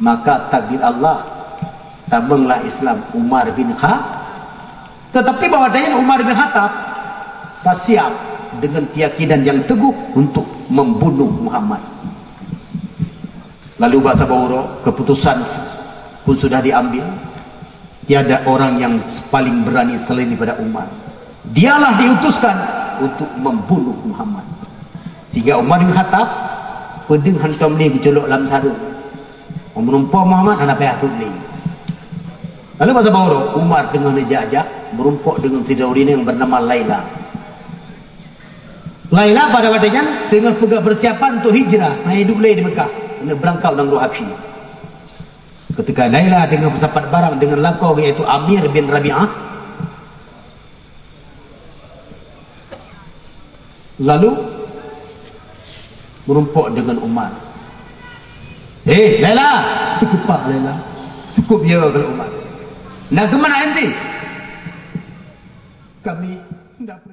[SPEAKER 1] Maka takdir Allah, tabunglah Islam Umar bin Khattab. Tetapi bahwa daya Umar bin Khattab tak siap dengan keyakinan yang teguh untuk membunuh Muhammad. Lalu bahasa Bauro, keputusan pun sudah diambil. tiada orang yang paling berani selain daripada Umar. Dialah diutuskan untuk membunuh Muhammad. Sehingga Umar bin Khattab pedeng hantam ni bercolok dalam sarung. Menumpah Muhammad anak payah tu ni. Lalu masa baru Umar dengan nejak-jak merumpok dengan Sidaudin yang bernama Laila. Laila pada waktunya tengah pegang persiapan untuk hijrah, naik hidup di Mekah, nak berangkat dengan Ruh Habsyi. Ketika Laila dengan bersapat barang dengan lakau iaitu Amir bin Rabi'ah, lalu merumpok dengan Umar. Laila, cukup pak Laila, cukup ya kalau Umar. Nak ke mana ente? Kami tidak